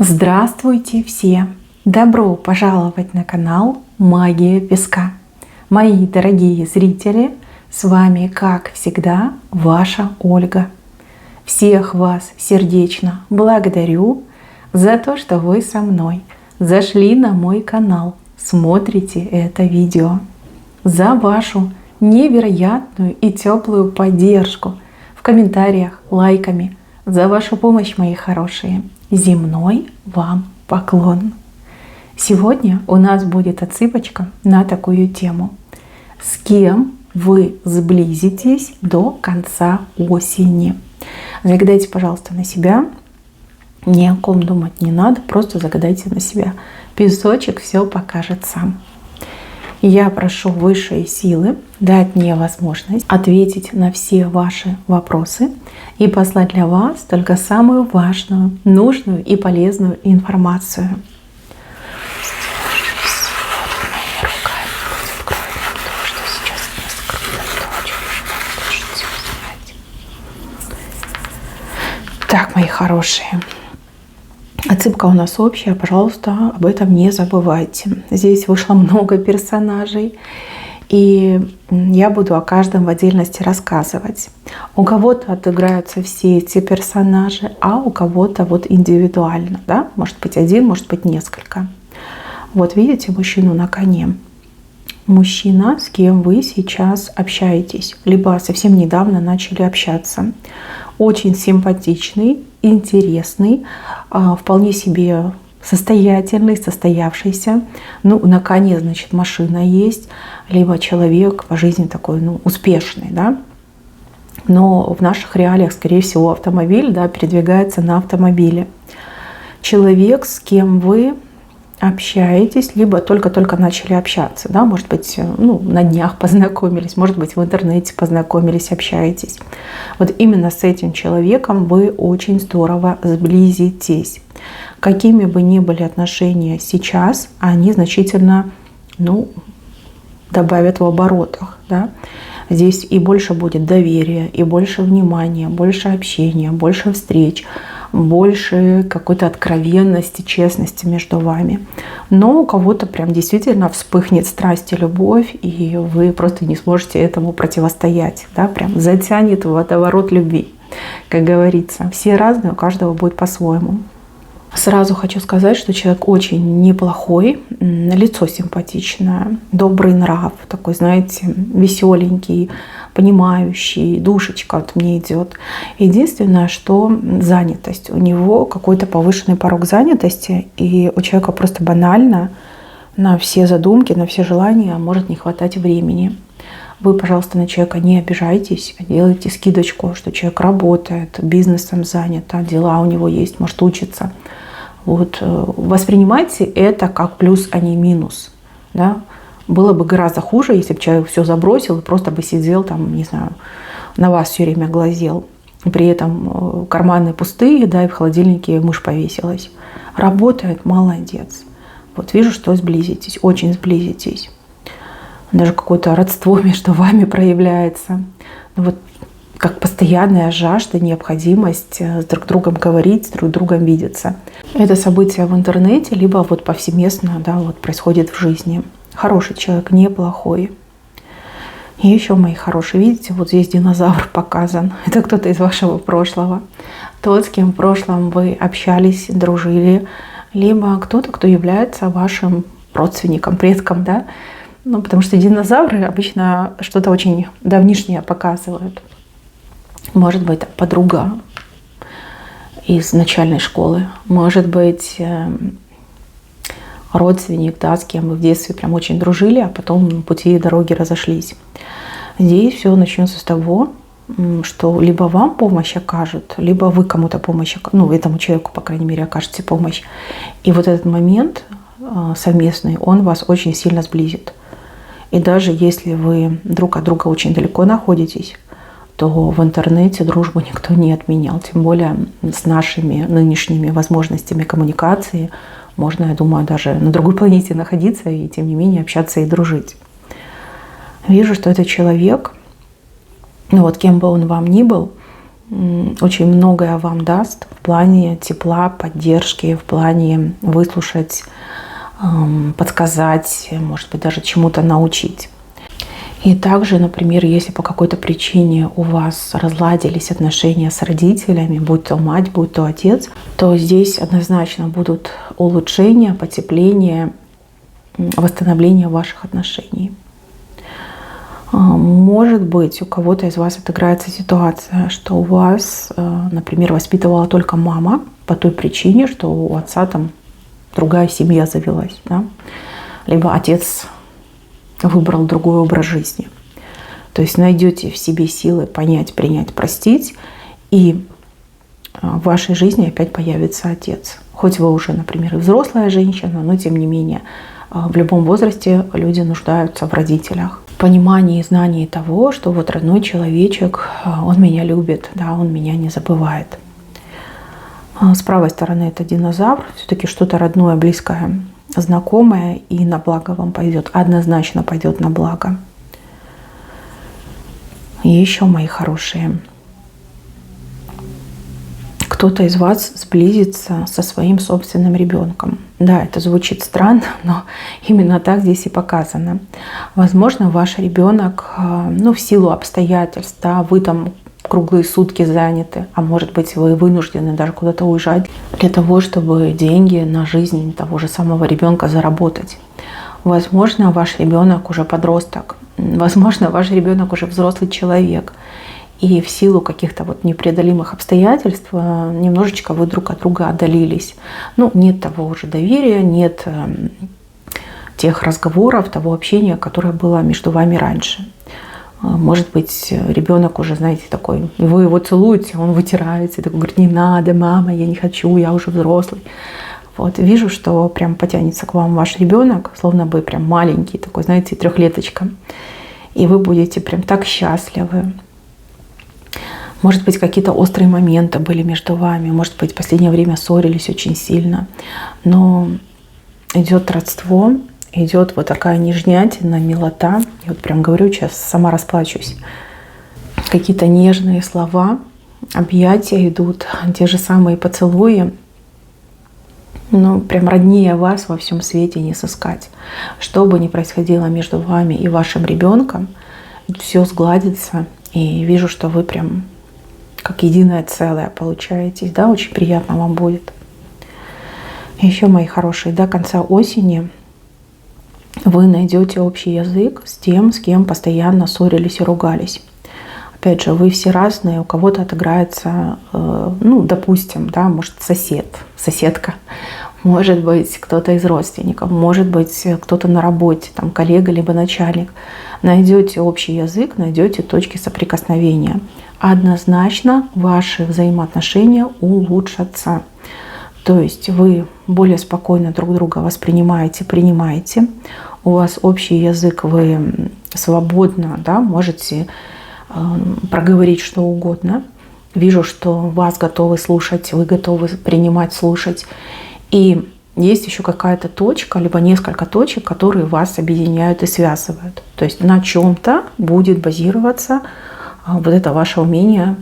Здравствуйте все! Добро пожаловать на канал Магия Песка. Мои дорогие зрители, с вами, как всегда, ваша Ольга. Всех вас сердечно благодарю за то, что вы со мной зашли на мой канал, смотрите это видео, за вашу невероятную и теплую поддержку в комментариях, лайками, за вашу помощь, мои хорошие. Земной вам поклон. Сегодня у нас будет отсыпочка на такую тему. С кем вы сблизитесь до конца осени? Загадайте, пожалуйста, на себя. Ни о ком думать не надо, просто загадайте на себя. Песочек все покажет сам. Я прошу высшие силы дать мне возможность ответить на все ваши вопросы и послать для вас только самую важную, нужную и полезную информацию. Так, мои хорошие. Отсыпка у нас общая, пожалуйста, об этом не забывайте. Здесь вышло много персонажей, и я буду о каждом в отдельности рассказывать. У кого-то отыграются все эти персонажи, а у кого-то вот индивидуально, да? Может быть один, может быть несколько. Вот видите мужчину на коне. Мужчина, с кем вы сейчас общаетесь, либо совсем недавно начали общаться. Очень симпатичный, интересный, вполне себе состоятельный, состоявшийся. Ну, на коне, значит, машина есть, либо человек по жизни такой, успешный, да. Но в наших реалиях, скорее всего, автомобиль, да, передвигается на автомобиле. Человек, с кем вы общаетесь, либо только-только начали общаться, да, может быть, на днях познакомились, может быть, в интернете познакомились, общаетесь. Вот именно с этим человеком вы очень здорово сблизитесь. Какими бы ни были отношения сейчас, они значительно, добавят в оборотах, да. Здесь и больше будет доверия, и больше внимания, больше общения, больше встреч, больше какой-то откровенности, честности между вами. Но у кого-то прям действительно вспыхнет страсть и любовь, и вы просто не сможете этому противостоять. Да? Прям затянет в водоворот любви, как говорится. Все разные, у каждого будет по-своему. Сразу хочу сказать, что человек очень неплохой, лицо симпатичное, добрый нрав, такой, знаете, веселенький, понимающий, душечка вот мне идет. Единственное, что занятость. У него какой-то повышенный порог занятости, и у человека просто банально на все задумки, на все желания может не хватать времени. Вы, пожалуйста, на человека не обижайтесь, делайте скидочку, что человек работает, бизнесом занят, дела у него есть, может учиться. Вот, воспринимайте это как плюс, а не минус. Да? Было бы гораздо хуже, если бы человек все забросил и просто бы сидел там, не знаю, на вас все время глазел. При этом карманы пустые, да, и в холодильнике мышь повесилась. Работает, молодец. Вот вижу, что сблизитесь, очень сблизитесь. Даже какое-то родство между вами проявляется. Вот как постоянная жажда, необходимость с друг другом говорить, с друг другом видеться. Это событие в интернете, либо вот повсеместно, да, вот происходит в жизни. Хороший человек, неплохой. И еще, мои хорошие, видите, вот здесь динозавр показан. Это кто-то из вашего прошлого. Тот, с кем в прошлом вы общались, дружили, либо кто-то, кто является вашим родственником, предком, да. Потому что динозавры обычно что-то очень давнишнее показывают. Может быть, подруга из начальной школы, может быть, родственник, да, с кем вы в детстве прям очень дружили, а потом пути и дороги разошлись. Здесь все начнется с того, что либо вам помощь окажут, либо вы кому-то помощь окажете, этому человеку, по крайней мере, окажете помощь. И вот этот момент совместный, он вас очень сильно сблизит. И даже если вы друг от друга очень далеко находитесь, то в интернете дружбу никто не отменял. Тем более с нашими нынешними возможностями коммуникации можно, я думаю, даже на другой планете находиться и тем не менее общаться и дружить. Вижу, что этот человек, кем бы он вам ни был, очень многое вам даст в плане тепла, поддержки, в плане выслушать, подсказать, может быть, даже чему-то научить. И также, например, если по какой-то причине у вас разладились отношения с родителями, будь то мать, будь то отец, то здесь однозначно будут улучшения, потепление, восстановление ваших отношений. Может быть, у кого-то из вас отыграется ситуация, что у вас, например, воспитывала только мама по той причине, что у отца там другая семья завелась, да? Либо отец выбрал другой образ жизни. То есть найдете в себе силы понять, принять, простить, и в вашей жизни опять появится отец. Хоть вы уже, например, и взрослая женщина, но тем не менее в любом возрасте люди нуждаются в родителях. В понимании и знании того, что вот родной человечек, он меня любит, да, он меня не забывает. С правой стороны это динозавр, все-таки что-то родное, близкое, знакомое, и на благо вам пойдет, однозначно пойдет на благо. И еще, мои хорошие, кто-то из вас сблизится со своим собственным ребенком. Да, это звучит странно, но именно так здесь и показано. Возможно, ваш ребенок, в силу обстоятельств, да, вы там круглые сутки заняты, а может быть, вы вынуждены даже куда-то уезжать для того, чтобы деньги на жизнь того же самого ребенка заработать. Возможно, ваш ребенок уже подросток, возможно, ваш ребенок уже взрослый человек, и в силу каких-то вот непреодолимых обстоятельств немножечко вы друг от друга отдалились. Нет того уже доверия, нет тех разговоров, того общения, которое было между вами раньше. Может быть, ребенок уже, знаете, такой, вы его целуете, он вытирается, и такой говорит: не надо, мама, я не хочу, я уже взрослый. Вот, вижу, что прям потянется к вам ваш ребенок, словно бы прям маленький, такой, знаете, трехлеточка. И вы будете прям так счастливы. Может быть, какие-то острые моменты были между вами, может быть, в последнее время ссорились очень сильно. Но идет родство, идет вот такая нежнятина, милота. Я вот прям говорю, сейчас сама расплачусь. Какие-то нежные слова, объятия идут, те же самые поцелуи. Прям роднее вас во всем свете не сыскать. Что бы ни происходило между вами и вашим ребенком, все сгладится. И вижу, что вы прям как единое целое получаетесь. Да, очень приятно вам будет. Еще, мои хорошие, до конца осени вы найдете общий язык с тем, с кем постоянно ссорились и ругались. Опять же, вы все разные, у кого-то отыграется, допустим, да, может, сосед, соседка, может быть, кто-то из родственников, может быть, кто-то на работе, там, коллега либо начальник. Найдете общий язык, найдете точки соприкосновения. Однозначно ваши взаимоотношения улучшатся. То есть вы более спокойно друг друга воспринимаете, принимаете. У вас общий язык, вы свободно, да, можете проговорить что угодно. Вижу, что вас готовы слушать, вы готовы принимать, слушать. И есть еще какая-то точка, либо несколько точек, которые вас объединяют и связывают. То есть на чем-то будет базироваться вот это ваше умение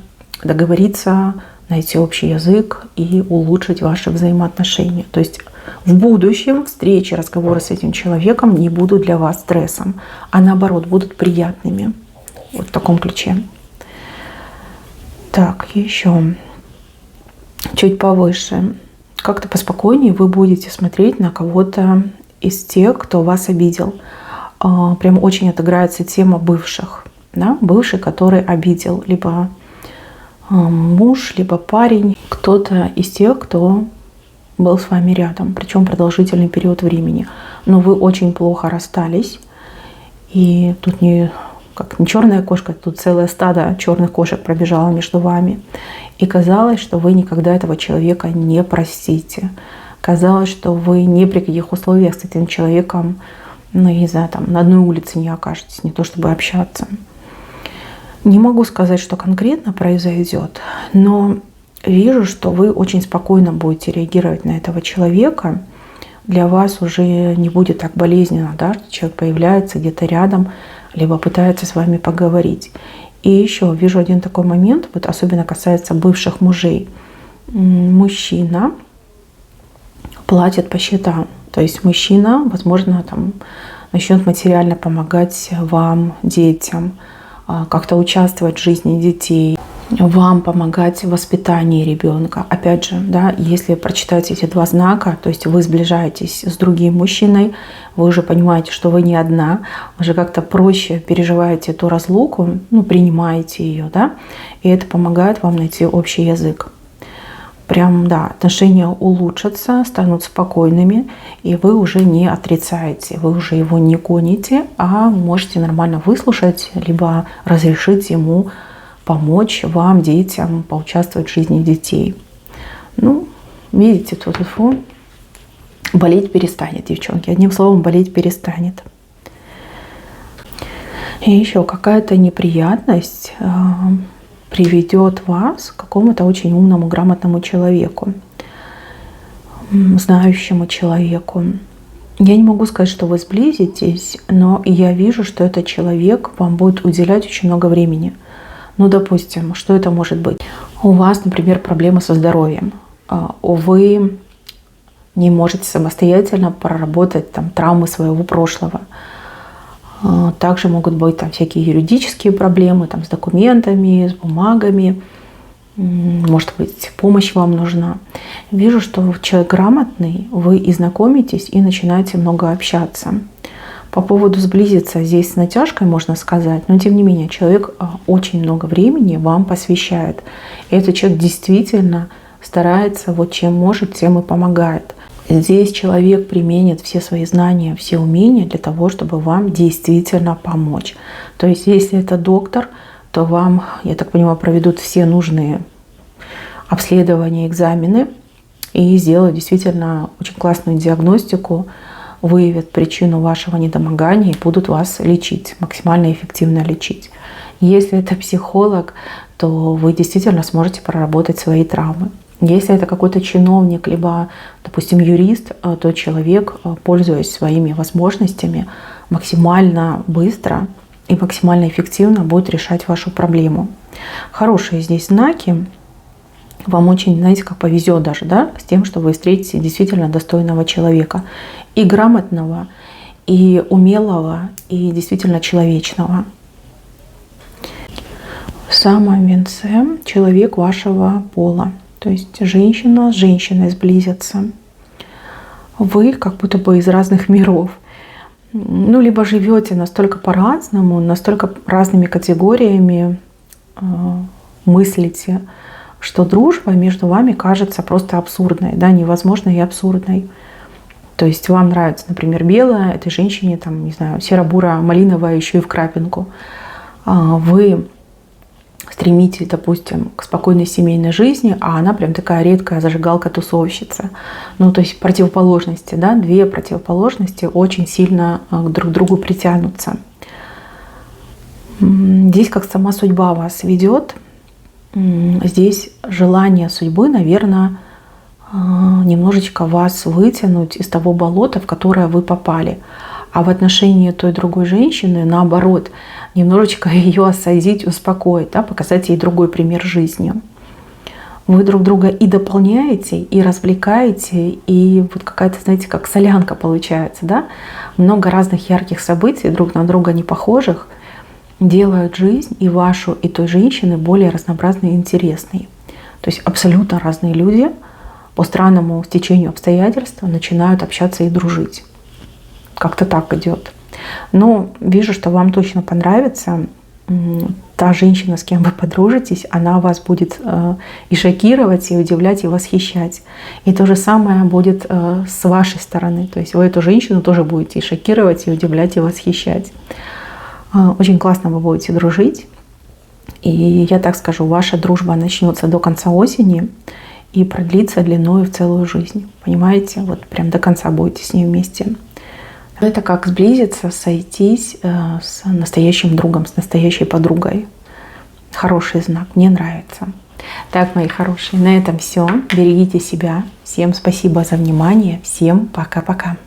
договориться, найти общий язык и улучшить ваши взаимоотношения. То есть в будущем встречи, разговоры с этим человеком не будут для вас стрессом, а наоборот будут приятными. Вот в таком ключе. Так, еще чуть повыше. Как-то поспокойнее вы будете смотреть на кого-то из тех, кто вас обидел. Прям очень отыграется тема бывших. Да? Бывший, который обидел. Либо муж, либо парень. Кто-то из тех, кто был с вами рядом. Причем продолжительный период времени. Но вы очень плохо расстались. И тут не черная кошка, тут целое стадо черных кошек пробежало между вами. И казалось, что вы никогда этого человека не простите. Казалось, что вы ни при каких условиях с этим человеком, не знаю, там, на одной улице не окажетесь, не то чтобы общаться. Не могу сказать, что конкретно произойдет, но вижу, что вы очень спокойно будете реагировать на этого человека. Для вас уже не будет так болезненно, да, что человек появляется где-то рядом, либо пытается с вами поговорить. И еще вижу один такой момент, вот особенно касается бывших мужей. Мужчина платит по счетам. То есть мужчина, возможно, там начнет материально помогать вам, детям, как-то участвовать в жизни детей, вам помогать в воспитании ребенка. Опять же, да, если прочитать эти два знака, то есть вы сближаетесь с другим мужчиной, вы уже понимаете, что вы не одна, уже как-то проще переживаете эту разлуку, ну, принимаете ее, да, и это помогает вам найти общий язык. Прям, да, отношения улучшатся, станут спокойными, и вы уже не отрицаете, вы уже его не гоните, а можете нормально выслушать, либо разрешить ему помочь вам, детям, поучаствовать в жизни детей. Ну, видите, тут болеть перестанет, девчонки. Одним словом, болеть перестанет. И еще какая-то неприятность приведет вас к какому-то очень умному, грамотному человеку, знающему человеку. Я не могу сказать, что вы сблизитесь, но я вижу, что этот человек вам будет уделять очень много времени. Ну, допустим, что это может быть? У вас, например, проблемы со здоровьем. Вы не можете самостоятельно проработать там травмы своего прошлого. Также могут быть там всякие юридические проблемы там, с документами, с бумагами. Может быть, помощь вам нужна. Вижу, что человек грамотный, вы и знакомитесь, и начинаете много общаться. По поводу сблизиться здесь с натяжкой можно сказать, но тем не менее человек очень много времени вам посвящает. И этот человек действительно старается, вот чем может, тем и помогает. Здесь человек применит все свои знания, все умения для того, чтобы вам действительно помочь. То есть, если это доктор, то вам, я так понимаю, проведут все нужные обследования, экзамены и сделают действительно очень классную диагностику, выявят причину вашего недомогания и будут вас лечить, максимально эффективно лечить. Если это психолог, то вы действительно сможете проработать свои травмы. Если это какой-то чиновник, либо, допустим, юрист, то человек, пользуясь своими возможностями, максимально быстро и максимально эффективно будет решать вашу проблему. Хорошие здесь знаки. Вам очень, знаете, как повезет даже, да, с тем, что вы встретите действительно достойного человека. И грамотного, и умелого, и действительно человечного. В самом венце человек вашего пола. То есть женщина с женщиной сблизятся. Вы как будто бы из разных миров. Ну, либо живете настолько по-разному, настолько разными категориями мыслите, что дружба между вами кажется просто абсурдной, да, невозможной и абсурдной. То есть вам нравится, например, белая, этой женщине, там, не знаю, серо-буро-малиновая, еще и в крапинку. Вы стремитесь, допустим, к спокойной семейной жизни, а она прям такая редкая зажигалка-тусовщица. Ну, то есть противоположности, да, две противоположности очень сильно друг к другу притянутся. Здесь как сама судьба вас ведет. Здесь желание судьбы, наверное, немножечко вас вытянуть из того болота, в которое вы попали. А в отношении той другой женщины, наоборот, немножечко ее осадить, успокоить, да, показать ей другой пример жизни. Вы друг друга и дополняете, и развлекаете, и вот какая-то, знаете, как солянка получается, да? Много разных ярких событий, друг на друга не похожих, делают жизнь и вашу, и той женщины более разнообразной и интересной. То есть абсолютно разные люди по странному стечению обстоятельств начинают общаться и дружить. Как-то так идет. Но вижу, что вам точно понравится. Та женщина, с кем вы подружитесь, она вас будет и шокировать, и удивлять, и восхищать. И то же самое будет с вашей стороны. То есть вы эту женщину тоже будете и шокировать, и удивлять, и восхищать. Очень классно вы будете дружить. И я так скажу, ваша дружба начнется до конца осени и продлится длиной в целую жизнь. Понимаете? Вот прям до конца будете с ней вместе. Это как сблизиться, сойтись с настоящим другом, с настоящей подругой. Хороший знак, мне нравится. Так, мои хорошие, на этом все. Берегите себя. Всем спасибо за внимание. Всем пока-пока.